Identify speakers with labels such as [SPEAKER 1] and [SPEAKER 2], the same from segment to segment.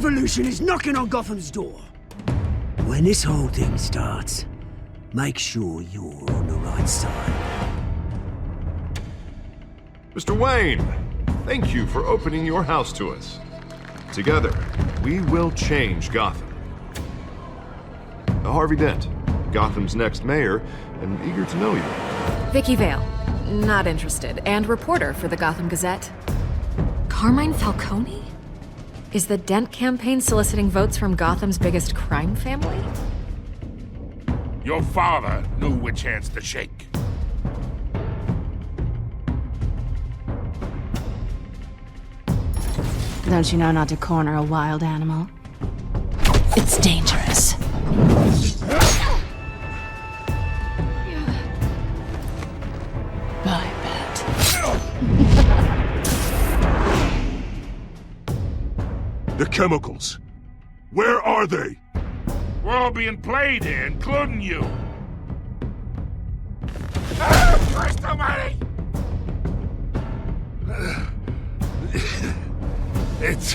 [SPEAKER 1] revolution is knocking on Gotham's door. When this whole thing starts, make sure you're on the right side.
[SPEAKER 2] Mr. Wayne, thank you for opening your house to us. Together, we will change Gotham. Harvey Dent, Gotham's next mayor, and eager to know you.
[SPEAKER 3] Vicky Vale, not interested, and reporter for the Gotham Gazette. Carmine Falcone? Is the Dent campaign soliciting votes from Gotham's biggest crime family?
[SPEAKER 4] Your father knew which hands to shake.
[SPEAKER 5] Don't you know not to corner a wild animal? It's dangerous. I bet.
[SPEAKER 4] The chemicals. Where are they? We're all being played here, including you. Christ almighty! It's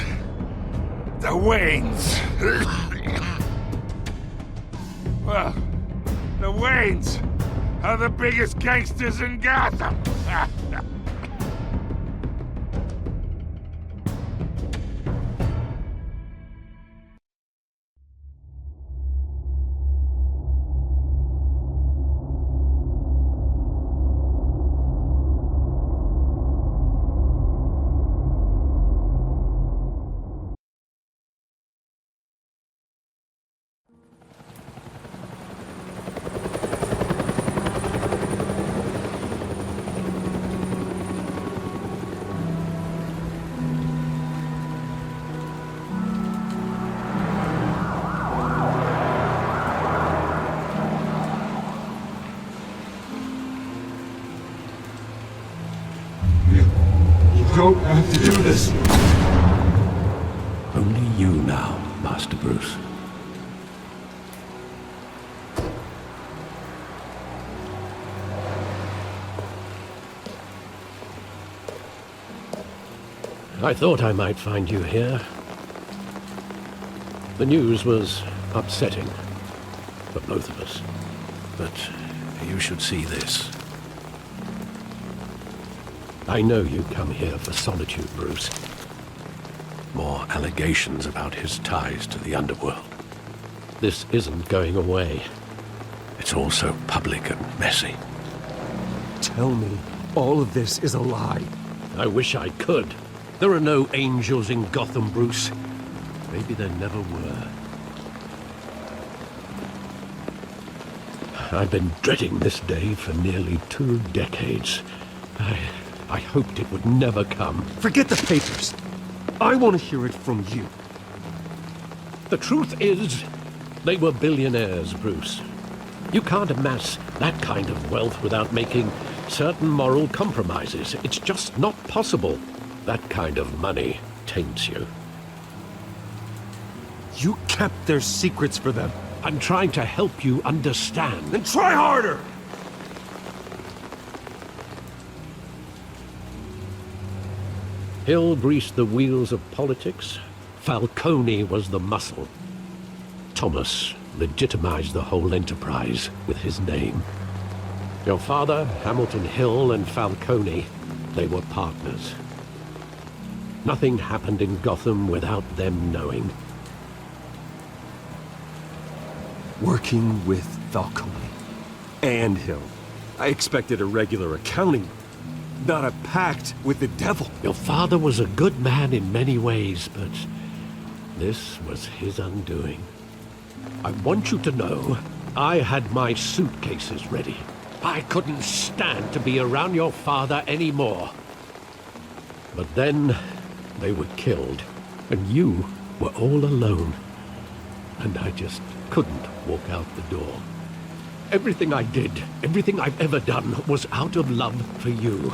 [SPEAKER 4] the Waynes. Well, the Waynes are the biggest gangsters in Gotham.
[SPEAKER 6] You don't have to do this.
[SPEAKER 7] Only you now, Master Bruce. I thought I might find you here. The news was upsetting for both of us. But you should see this. I know you come here for solitude, Bruce. More allegations about his ties to the underworld. This isn't going away. It's all so public and messy.
[SPEAKER 6] Tell me, all of this is a lie.
[SPEAKER 7] I wish I could. There are no angels in Gotham, Bruce. Maybe there never were. I've been dreading this day for nearly 2 decades. I hoped it would never come.
[SPEAKER 6] Forget the papers. I want to hear it from you.
[SPEAKER 7] The truth is, they were billionaires, Bruce. You can't amass that kind of wealth without making certain moral compromises. It's just not possible. That kind of money taints you.
[SPEAKER 6] You kept their secrets for them.
[SPEAKER 7] I'm trying to help you understand.
[SPEAKER 6] Then try harder!
[SPEAKER 7] Hill greased the wheels of politics. Falcone was the muscle. Thomas legitimized the whole enterprise with his name. Your father, Hamilton Hill, and Falcone, they were partners. Nothing happened in Gotham without them knowing.
[SPEAKER 6] Working with Falcone and Hill. I expected a regular accounting, not a pact with the devil.
[SPEAKER 7] Your father was a good man in many ways, but this was his undoing. I want you to know, I had my suitcases ready. I couldn't stand to be around your father anymore. But then, they were killed, and you were all alone. And I just couldn't walk out the door. Everything I did, everything I've ever done, was out of love for you.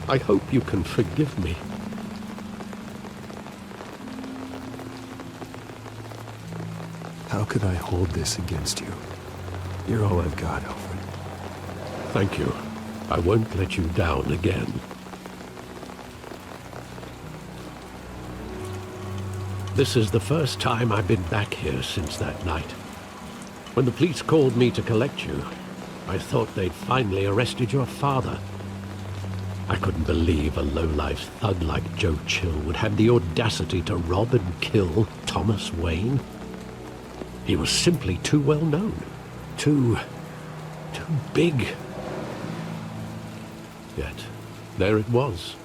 [SPEAKER 7] I hope you can forgive me.
[SPEAKER 6] How could I hold this against you? You're all I've got, Alfred.
[SPEAKER 7] Thank you. I won't let you down again. This is the first time I've been back here since that night. When the police called me to collect you, I thought they'd finally arrested your father. I couldn't believe a low-life thug like Joe Chill would have the audacity to rob and kill Thomas Wayne. He was simply too well known. Too big. Yet, there it was.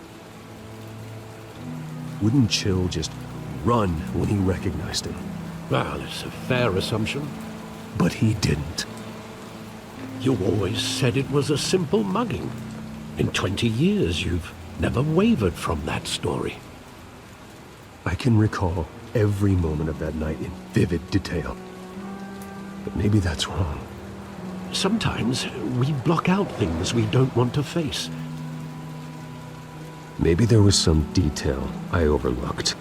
[SPEAKER 6] Wouldn't Chill just run when he recognized him?
[SPEAKER 7] Well, it's a fair assumption.
[SPEAKER 6] But he didn't.
[SPEAKER 7] You always said it was a simple mugging. In 20 years, you've never wavered from that story.
[SPEAKER 6] I can recall every moment of that night in vivid detail. But maybe that's wrong.
[SPEAKER 7] Sometimes we block out things we don't want to face.
[SPEAKER 6] Maybe there was some detail I overlooked.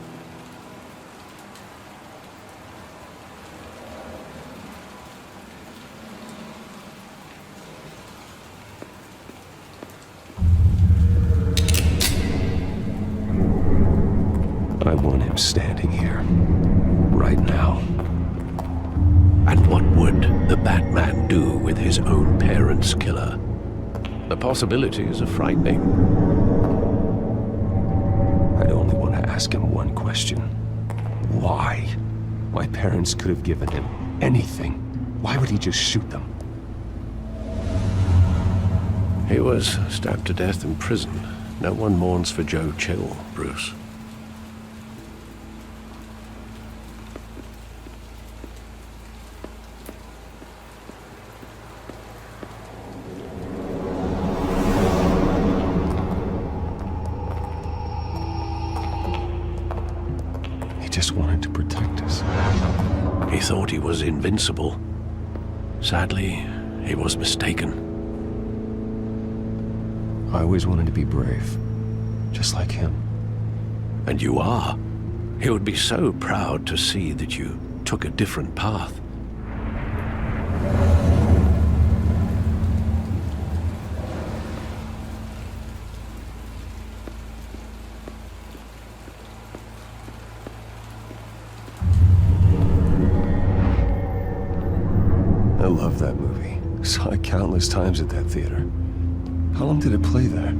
[SPEAKER 6] I want him standing here, right now.
[SPEAKER 7] And what would the Batman do with his own parents' killer? The possibilities are frightening.
[SPEAKER 6] I'd only want to ask him one question. Why? My parents could have given him anything. Why would he just shoot them?
[SPEAKER 7] He was stabbed to death in prison. No one mourns for Joe Chill, Bruce.
[SPEAKER 6] He just wanted to protect us.
[SPEAKER 7] He thought he was invincible. Sadly, he was mistaken.
[SPEAKER 6] I always wanted to be brave, just like him.
[SPEAKER 7] And you are. He would be so proud to see that you took a different path.
[SPEAKER 6] I love that movie. Saw it countless times at that theater. How long did it play there?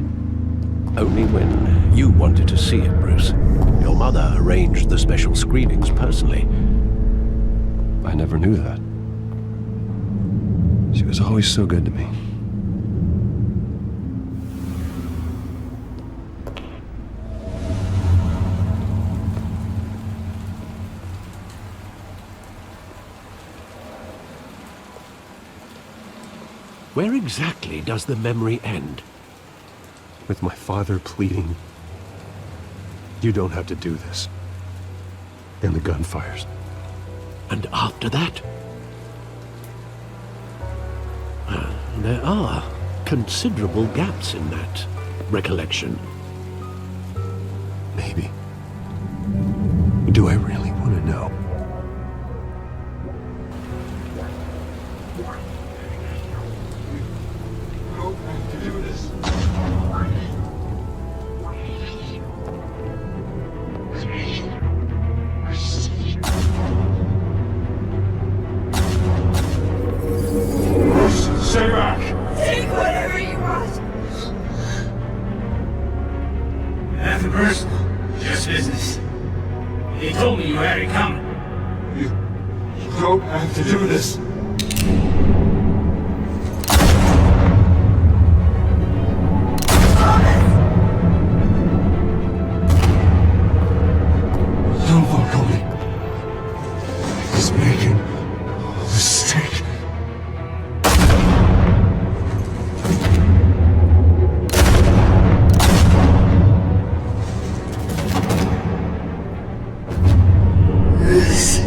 [SPEAKER 7] Only when you wanted to see it, Bruce. Your mother arranged the special screenings personally.
[SPEAKER 6] I never knew that. She was always so good to me.
[SPEAKER 7] Where exactly does the memory end?
[SPEAKER 6] With my father pleading, "You don't have to do this." And the gunfires.
[SPEAKER 7] And after that? There are considerable gaps in that recollection.
[SPEAKER 6] Maybe. Do I really want to know?
[SPEAKER 4] Stay back!
[SPEAKER 8] Take whatever you want.
[SPEAKER 9] Nothing personal, just business. He told me you had it coming.
[SPEAKER 4] You don't have to do this. Don't fuck on me. He's making a mistake.
[SPEAKER 8] Bruce.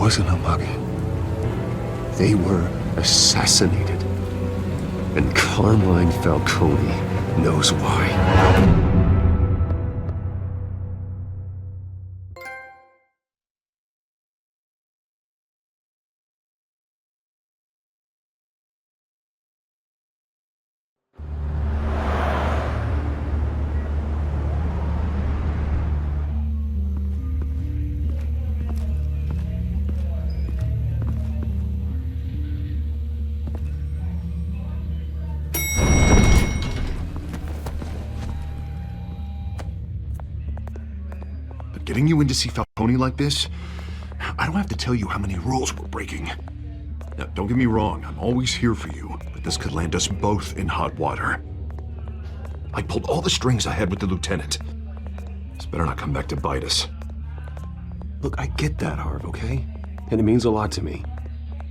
[SPEAKER 6] wasn't a mugging. They were assassinated. And Carmine Falcone knows why.
[SPEAKER 2] Getting you in to see Falcone like this? I don't have to tell you how many rules we're breaking. Now, don't get me wrong, I'm always here for you, but this could land us both in hot water. I pulled all the strings I had with the lieutenant. This better not come back to bite us.
[SPEAKER 6] Look, I get that, Harv, okay? And it means a lot to me.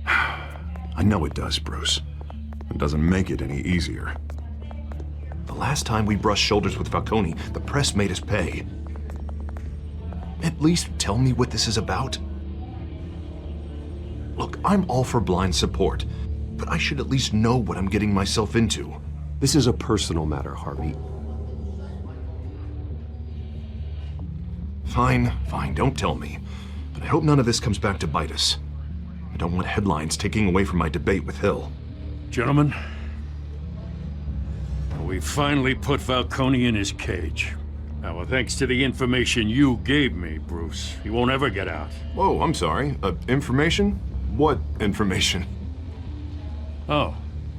[SPEAKER 2] I know it does, Bruce. It doesn't make it any easier. The last time we brushed shoulders with Falcone, the press made us pay. At least tell me what this is about. Look, I'm all for blind support, but I should at least know what I'm getting myself into.
[SPEAKER 6] This is a personal matter, Harvey.
[SPEAKER 2] Fine, don't tell me. But I hope none of this comes back to bite us. I don't want headlines taking away from my debate with Hill.
[SPEAKER 10] Gentlemen, we finally put Falcone in his cage. Now, well, thanks to the information you gave me, Bruce, he won't ever get out.
[SPEAKER 2] Whoa, I'm sorry. Information? What information?
[SPEAKER 10] Oh,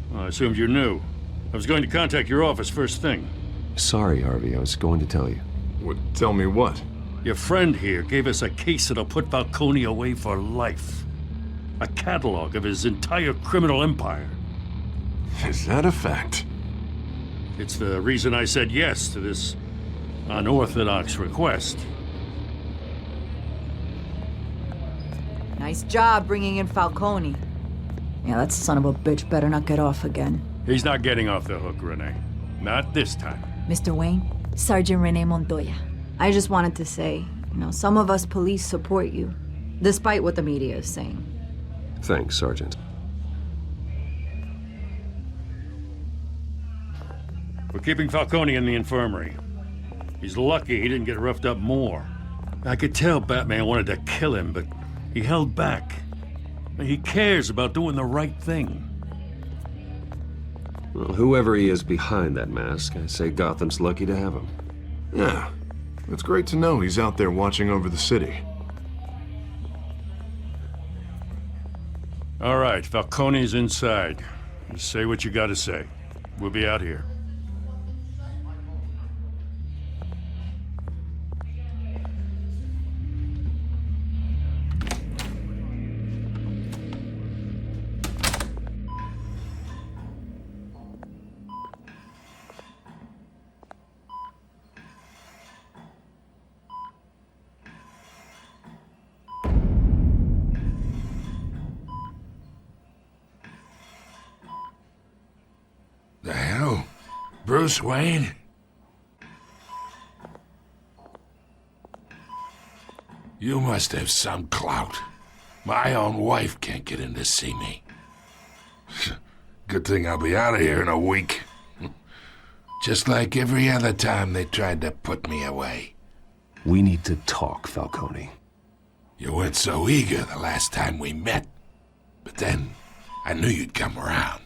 [SPEAKER 10] well, I assumed you knew. I was going to contact your office first thing.
[SPEAKER 6] Sorry, Harvey, I was going to tell you.
[SPEAKER 2] Tell me what?
[SPEAKER 10] Your friend here gave us a case that'll put Falcone away for life. A catalog of his entire criminal empire.
[SPEAKER 2] Is that a fact?
[SPEAKER 10] It's the reason I said yes to this unorthodox request.
[SPEAKER 8] Nice job bringing in Falcone. Yeah, that son of a bitch better not get off again.
[SPEAKER 10] He's not getting off the hook, Renee. Not this time.
[SPEAKER 8] Mr. Wayne, Sergeant Renee Montoya. I just wanted to say, some of us police support you, despite what the media is saying.
[SPEAKER 6] Thanks, Sergeant.
[SPEAKER 10] We're keeping Falcone in the infirmary. He's lucky he didn't get roughed up more. I could tell Batman wanted to kill him, but he held back. He cares about doing the right thing.
[SPEAKER 6] Well, whoever he is behind that mask, I say Gotham's lucky to have him.
[SPEAKER 2] Yeah, it's great to know he's out there watching over the city.
[SPEAKER 10] All right, Falcone's inside. You say what you gotta say. We'll be out here.
[SPEAKER 4] The hell? Bruce Wayne? You must have some clout. My own wife can't get in to see me. Good thing I'll be out of here in a week. Just like every other time they tried to put me away.
[SPEAKER 6] We need to talk, Falcone.
[SPEAKER 4] You weren't so eager the last time we met. But then, I knew you'd come around.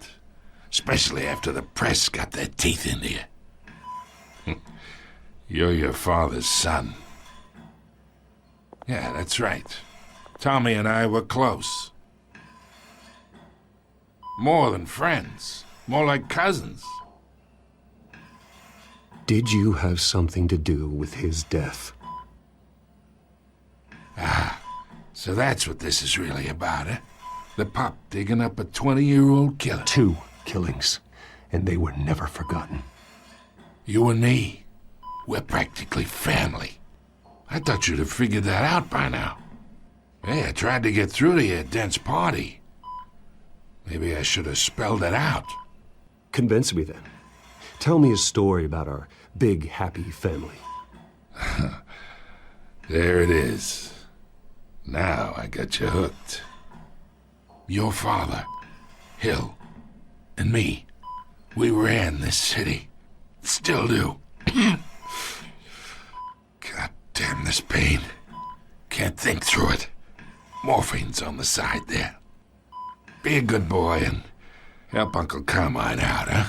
[SPEAKER 4] Especially after the press got their teeth into you. You're your father's son. Yeah, that's right. Tommy and I were close. More than friends. More like cousins.
[SPEAKER 6] Did you have something to do with his death?
[SPEAKER 4] So that's what this is really about, eh? The pup digging up a 20-year-old killer.
[SPEAKER 6] 2 killings, and they were never forgotten.
[SPEAKER 4] You and me, we're practically family. I thought you'd have figured that out by now. Hey, I tried to get through to you at Dent's party. Maybe I should have spelled it out.
[SPEAKER 6] Convince me then. Tell me a story about our big, happy family.
[SPEAKER 4] There it is. Now I got you hooked. Your father, Hill, and me, we ran this city. Still do. God damn this pain. Can't think through it. Morphine's on the side there. Be a good boy and help Uncle Carmine out, huh?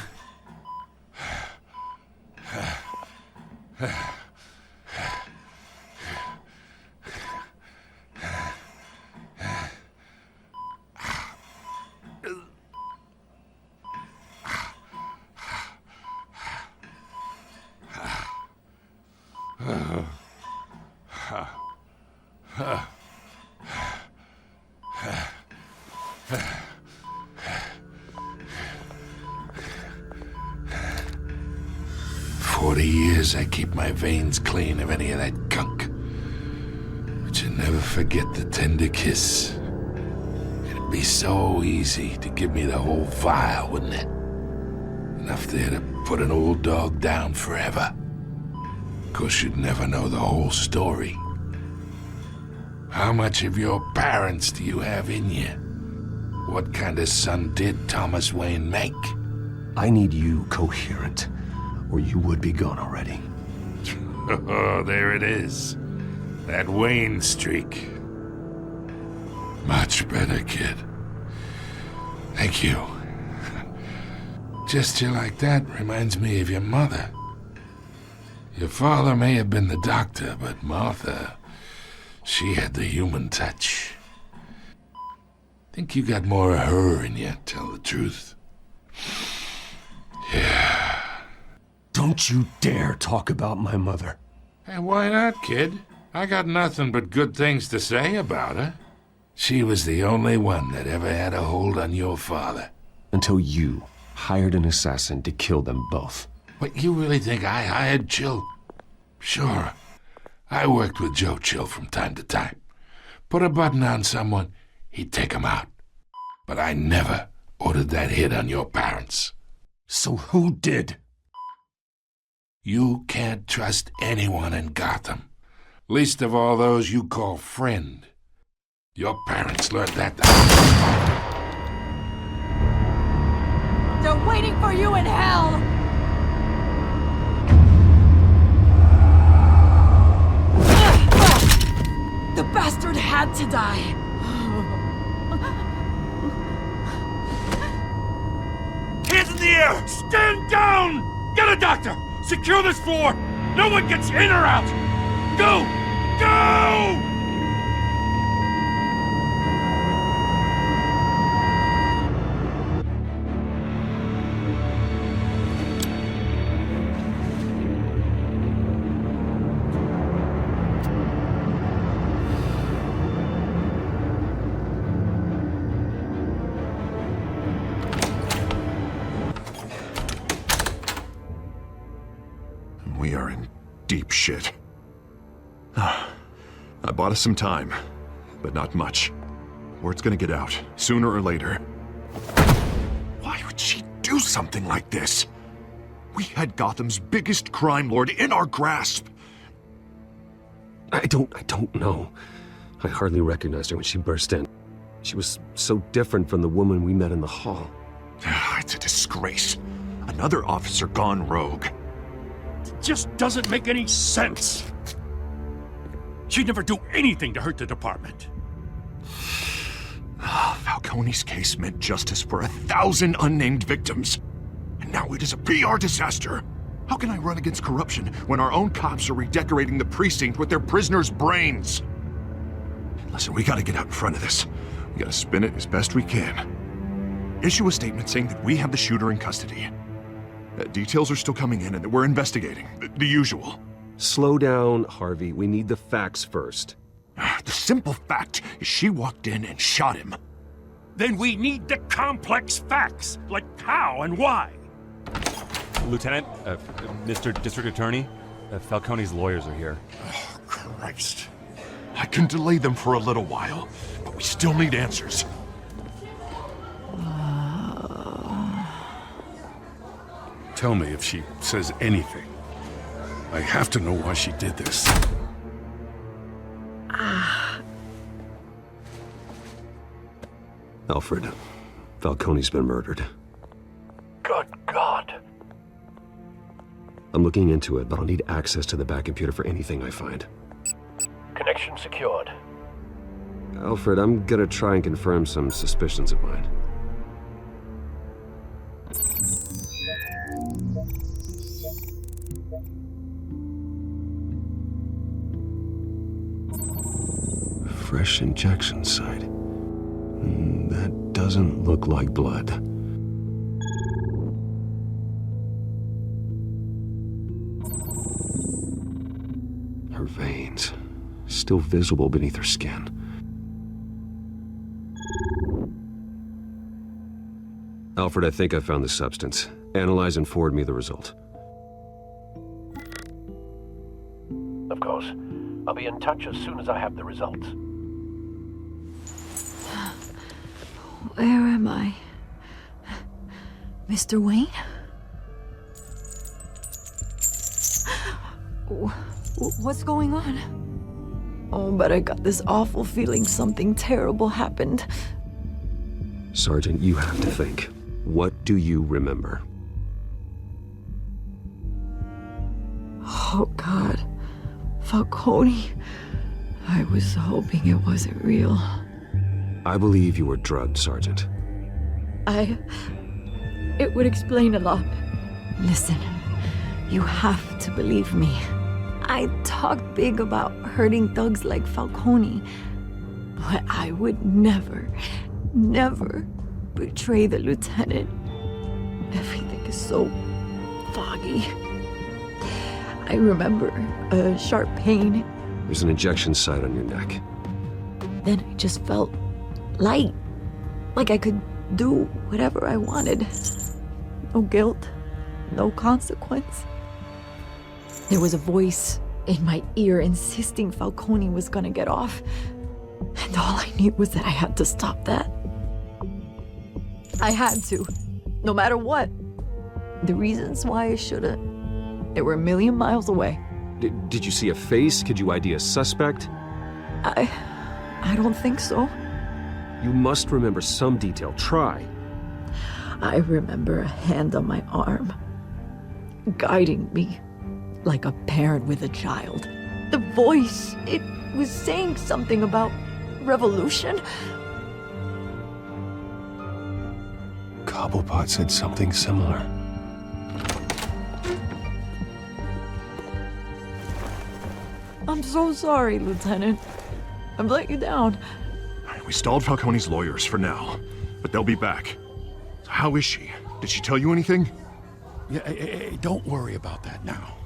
[SPEAKER 4] 40 years I keep my veins clean of any of that gunk. But you never forget the tender kiss. It'd be so easy to give me the whole vial, wouldn't it? Enough there to put an old dog down forever. Of course, you'd never know the whole story. How much of your parents do you have in you? What kind of son did Thomas Wayne make?
[SPEAKER 6] I need you coherent, or you would be gone already.
[SPEAKER 4] Oh, there it is. That Wayne streak. Much better, kid. Thank you. Gesture like that reminds me of your mother. Your father may have been the doctor, but Martha, she had the human touch. Think you got more of her in you, tell the truth. Yeah.
[SPEAKER 6] Don't you dare talk about my mother.
[SPEAKER 4] Hey, why not, kid? I got nothing but good things to say about her. She was the only one that ever had a hold on your father.
[SPEAKER 6] Until you hired an assassin to kill them both.
[SPEAKER 4] What, you really think I hired Chill? Sure. I worked with Joe Chill from time to time. Put a button on someone, he'd take him out. But I never ordered that hit on your parents.
[SPEAKER 6] So who did?
[SPEAKER 4] You can't trust anyone in Gotham. Least of all those you call friend. Your parents learned that.
[SPEAKER 8] They're waiting for you in hell! The bastard had to die.
[SPEAKER 10] Hands in the air! Stand down! Get a doctor! Secure this floor! No one gets in or out! Go! Go!
[SPEAKER 2] We are in deep shit. I bought us some time, but not much. Word's gonna get out, sooner or later. Why would she do something like this? We had Gotham's biggest crime lord in our grasp.
[SPEAKER 6] I don't know. I hardly recognized her when she burst in. She was so different from the woman we met in the hall.
[SPEAKER 2] It's a disgrace. Another officer gone rogue.
[SPEAKER 10] Just doesn't make any sense. She'd never do anything to hurt the department.
[SPEAKER 2] Falcone's case meant justice for 1,000 unnamed victims. And now it is a PR disaster. How can I run against corruption when our own cops are redecorating the precinct with their prisoners' brains? Listen, we gotta get out in front of this. We gotta spin it as best we can. Issue a statement saying that we have the shooter in custody. Details are still coming in and that we're investigating. The usual.
[SPEAKER 6] Slow down, Harvey. We need the facts first.
[SPEAKER 2] The simple fact is she walked in and shot him.
[SPEAKER 10] Then we need the complex facts, like how and why.
[SPEAKER 11] Lieutenant, Mr. District Attorney, Falcone's lawyers are here.
[SPEAKER 10] Oh, Christ.
[SPEAKER 2] I can delay them for a little while, but we still need answers.
[SPEAKER 10] Tell me if she says anything. I have to know why she did this.
[SPEAKER 6] Alfred, Falcone's been murdered.
[SPEAKER 7] Good God.
[SPEAKER 6] I'm looking into it, but I'll need access to the back computer for anything I find.
[SPEAKER 7] Connection secured.
[SPEAKER 6] Alfred, I'm gonna try and confirm some suspicions of mine. Fresh injection site. That doesn't look like blood. Her veins, still visible beneath her skin. Alfred, I think I found the substance. Analyze and forward me the result.
[SPEAKER 7] Of course. I'll be in touch as soon as I have the results.
[SPEAKER 8] Where am I? Mr. Wayne? What's going on? Oh, but I got this awful feeling something terrible happened.
[SPEAKER 6] Sergeant, you have to think. What do you remember?
[SPEAKER 8] Oh, God. Falcone. I was hoping it wasn't real.
[SPEAKER 6] I believe you were drugged, Sergeant.
[SPEAKER 8] It would explain a lot. Listen, you have to believe me. I talked big about hurting thugs like Falcone, but I would never betray the lieutenant. Everything is so foggy. I remember a sharp pain.
[SPEAKER 6] There's an injection site on your neck.
[SPEAKER 8] Then I just felt light, like I could do whatever I wanted. No guilt, no consequence. There was a voice in my ear insisting Falcone was gonna get off, and all I knew was that I had to stop that. I had to, no matter what. The reasons why I shouldn't, they were a million miles away.
[SPEAKER 6] Did you see a face? Could you ID a suspect?
[SPEAKER 8] I don't think so.
[SPEAKER 6] You must remember some detail. Try.
[SPEAKER 8] I remember a hand on my arm, guiding me like a parent with a child. The voice, it was saying something about revolution.
[SPEAKER 6] Cobblepot said something similar.
[SPEAKER 8] I'm so sorry, Lieutenant. I've let you down.
[SPEAKER 2] We stalled Falcone's lawyers for now, but they'll be back. How is she? Did she tell you anything?
[SPEAKER 10] Yeah, hey, don't worry about that now.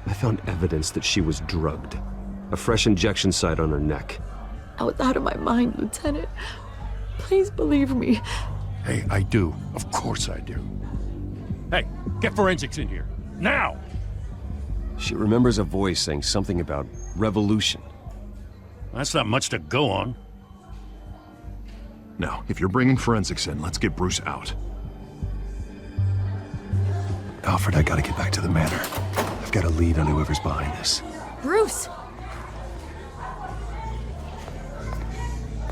[SPEAKER 6] I found evidence that she was drugged. A fresh injection site on her neck.
[SPEAKER 8] I was out of my mind, Lieutenant. Please believe me.
[SPEAKER 10] Hey, I do. Of course I do. Hey, get forensics in here. Now!
[SPEAKER 6] She remembers a voice saying something about revolution.
[SPEAKER 10] That's not much to go on.
[SPEAKER 2] Now, if you're bringing forensics in, let's get Bruce out.
[SPEAKER 6] Alfred, I gotta get back to the manor. I've got a lead on whoever's behind this.
[SPEAKER 3] Bruce!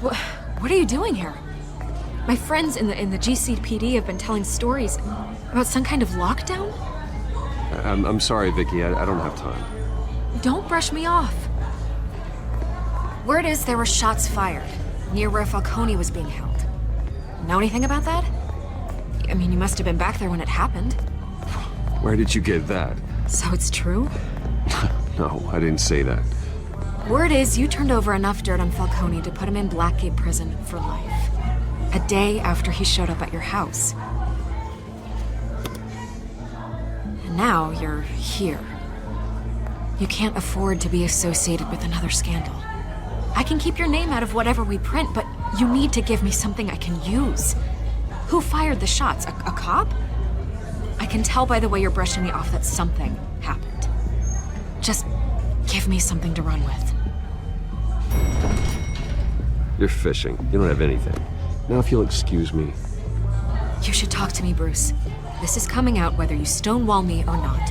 [SPEAKER 3] What are you doing here? My friends in the GCPD have been telling stories about some kind of lockdown?
[SPEAKER 6] I'm sorry, Vicky. I don't have time.
[SPEAKER 3] Don't brush me off. Word is there were shots fired near where Falcone was being held. Know anything about that? I mean, you must have been back there when it happened.
[SPEAKER 6] Where did you get that?
[SPEAKER 3] So it's true?
[SPEAKER 6] No, I didn't say that.
[SPEAKER 3] Word is you turned over enough dirt on Falcone to put him in Blackgate Prison for life. A day after he showed up at your house. And now you're here. You can't afford to be associated with another scandal. I can keep your name out of whatever we print, but you need to give me something I can use. Who fired the shots? A cop? I can tell by the way you're brushing me off that something happened. Just give me something to run with.
[SPEAKER 6] You're fishing. You don't have anything. Now if you'll excuse me.
[SPEAKER 3] You should talk to me, Bruce. This is coming out whether you stonewall me or not.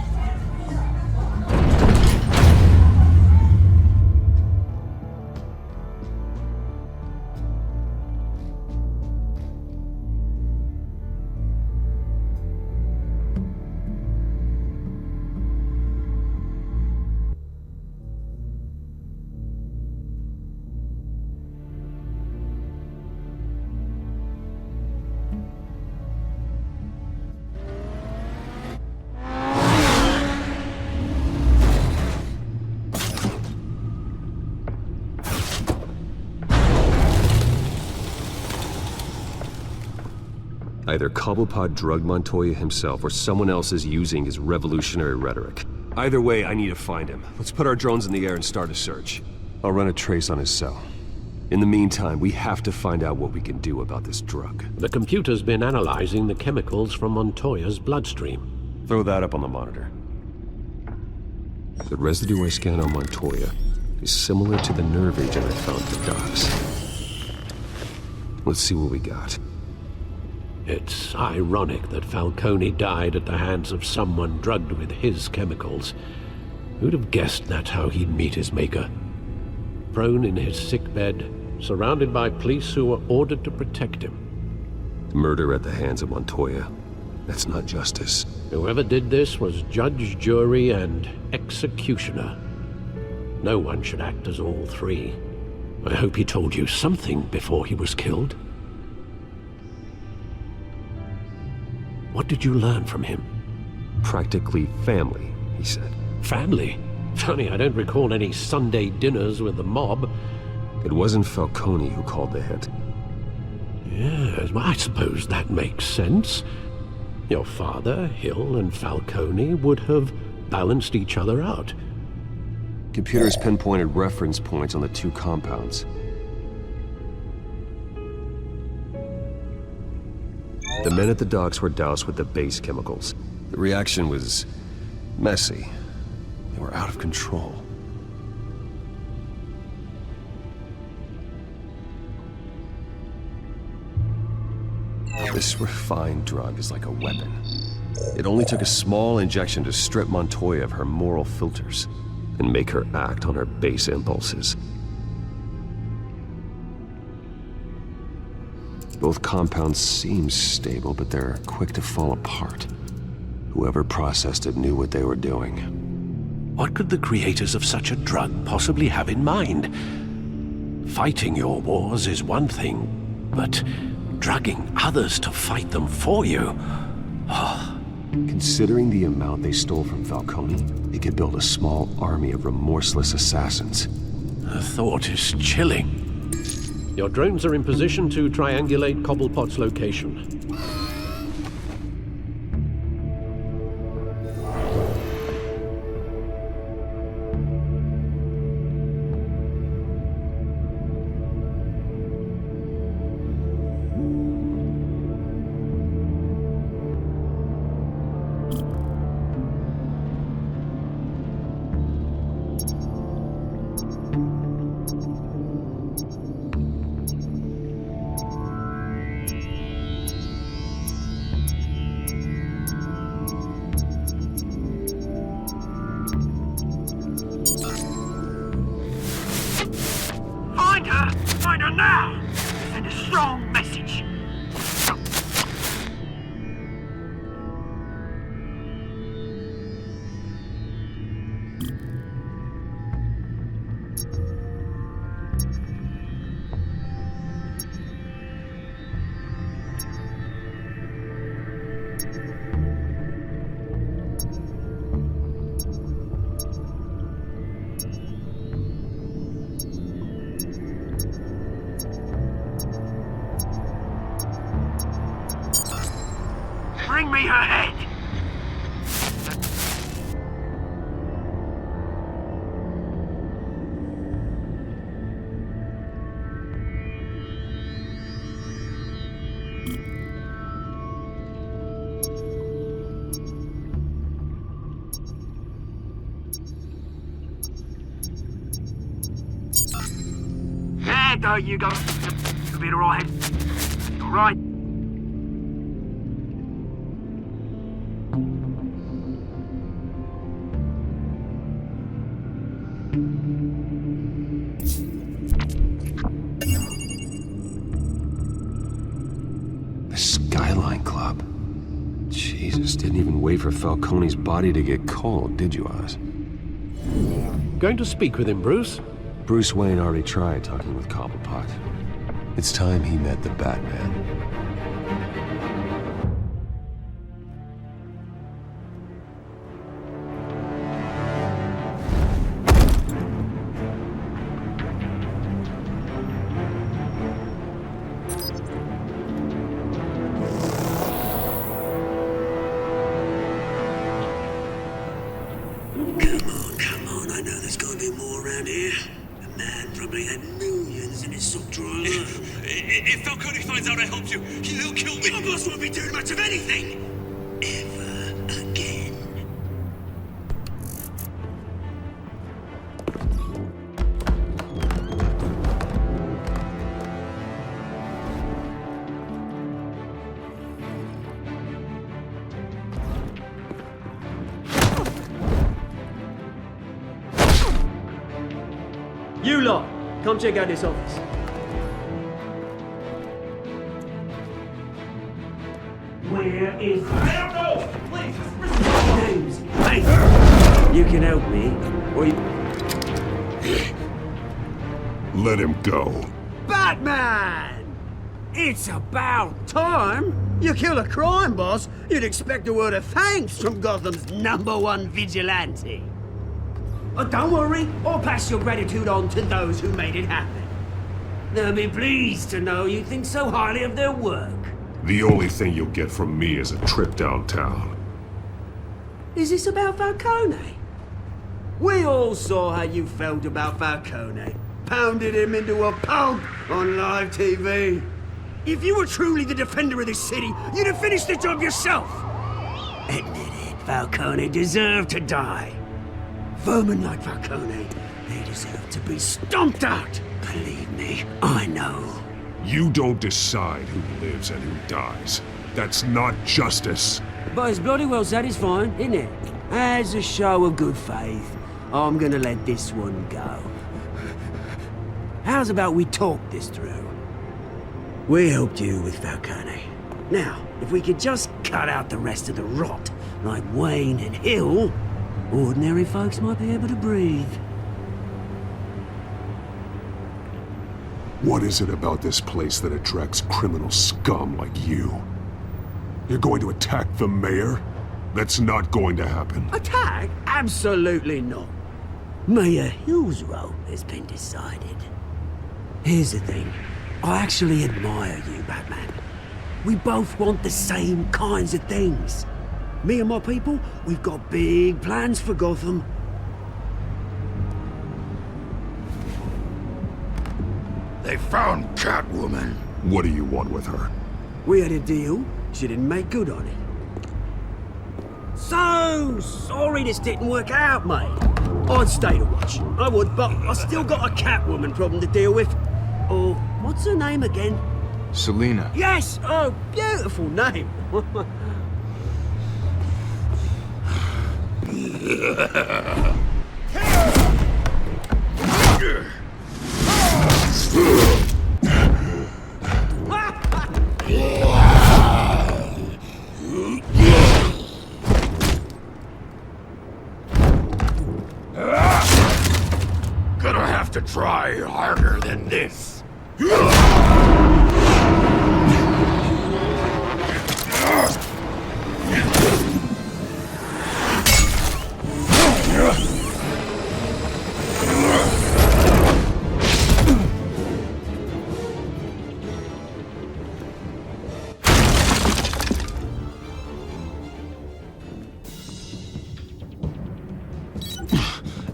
[SPEAKER 6] Either Cobblepot drugged Montoya himself or someone else is using his revolutionary rhetoric. Either way, I need to find him. Let's put our drones in the air and start a search. I'll run a trace on his cell. In the meantime, we have to find out what we can do about this drug.
[SPEAKER 7] The computer's been analyzing the chemicals from Montoya's bloodstream.
[SPEAKER 6] Throw that up on the monitor. The residue I scan on Montoya is similar to the nerve agent I found at the docks. Let's see what we got.
[SPEAKER 7] It's ironic that Falcone died at the hands of someone drugged with his chemicals. Who'd have guessed that's how he'd meet his maker? Prone in his sickbed, surrounded by police who were ordered to protect him.
[SPEAKER 6] Murder at the hands of Montoya. That's not justice.
[SPEAKER 7] Whoever did this was judge, jury, and executioner. No one should act as all three. I hope he told you something before he was killed. What did you learn from him?
[SPEAKER 6] Practically family, he said.
[SPEAKER 7] Family? Funny, I don't recall any Sunday dinners with the mob.
[SPEAKER 6] It wasn't Falcone who called the hit.
[SPEAKER 7] Yes, well, I suppose that makes sense. Your father, Hill, and Falcone would have balanced each other out.
[SPEAKER 6] Computers pinpointed reference points on the two compounds. The men at the docks were doused with the base chemicals. The reaction was messy. They were out of control. This refined drug is like a weapon. It only took a small injection to strip Montoya of her moral filters and make her act on her base impulses. Both compounds seem stable, but they're quick to fall apart. Whoever processed it knew what they were doing.
[SPEAKER 7] What could the creators of such a drug possibly have in mind? Fighting your wars is one thing, but drugging others to fight them for you? Oh.
[SPEAKER 6] Considering the amount they stole from Falcone, they could build a small army of remorseless assassins.
[SPEAKER 7] The thought is chilling. Your drones are in position to triangulate Cobblepot's location.
[SPEAKER 1] Find her now! Send a strong message! Bring me her head! There you go. You'll be alright. Alright.
[SPEAKER 6] The Skyline Club. Jesus, didn't even wait for Falcone's body to get cold, did you, Oz?
[SPEAKER 7] Going to speak with him, Bruce?
[SPEAKER 6] Bruce Wayne already tried talking with Cobblepot. It's time he met the Batman.
[SPEAKER 1] around here. The man probably had millions in his sock drawer.
[SPEAKER 6] If Falcone finds out I helped you, he'll kill me.
[SPEAKER 1] Your boss won't be doing much of anything! Ever again.
[SPEAKER 12] You lot, come check out this office.
[SPEAKER 1] Where is...
[SPEAKER 11] I don't know! Please,
[SPEAKER 1] James? Hey! You can help me, or you...
[SPEAKER 2] Let him go.
[SPEAKER 1] Batman! It's about time! You kill a crime boss, you'd expect a word of thanks from Gotham's #1 vigilante. Oh, don't worry, I'll pass your gratitude on to those who made it happen. They'll be pleased to know you think so highly of their work.
[SPEAKER 2] The only thing you'll get from me is a trip downtown.
[SPEAKER 1] Is this about Falcone? We all saw how you felt about Falcone. Pounded him into a pulp on live TV. If you were truly the defender of this city, you'd have finished the job yourself. Admit it, Falcone deserved to die. Vermin like Falcone, they deserve to be stomped out. Believe me, I know.
[SPEAKER 2] You don't decide who lives and who dies. That's not justice.
[SPEAKER 1] But it's bloody well satisfying, isn't it? As a show of good faith, I'm gonna let this one go. How's about we talk this through? We helped you with Falcone. Now, if we could just cut out the rest of the rot, like Wayne and Hill, ordinary folks might be able to breathe.
[SPEAKER 2] What is it about this place that attracts criminal scum like you? You're going to attack the mayor? That's not going to happen.
[SPEAKER 1] Attack? Absolutely not. Mayor Hill's role has been decided. Here's the thing. I actually admire you, Batman. We both want the same kinds of things. Me and my people, we've got big plans for Gotham.
[SPEAKER 4] They found Catwoman.
[SPEAKER 2] What do you want with her?
[SPEAKER 1] We had a deal. She didn't make good on it. So sorry this didn't work out, mate. I'd stay to watch. I would, but I still got a Catwoman problem to deal with. Oh, what's her name again?
[SPEAKER 13] Selina.
[SPEAKER 1] Yes! Oh, beautiful name.
[SPEAKER 4] Gonna have to try harder than this.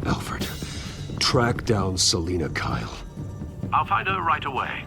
[SPEAKER 2] Alfred, track down Selina Kyle.
[SPEAKER 14] I'll find her right away.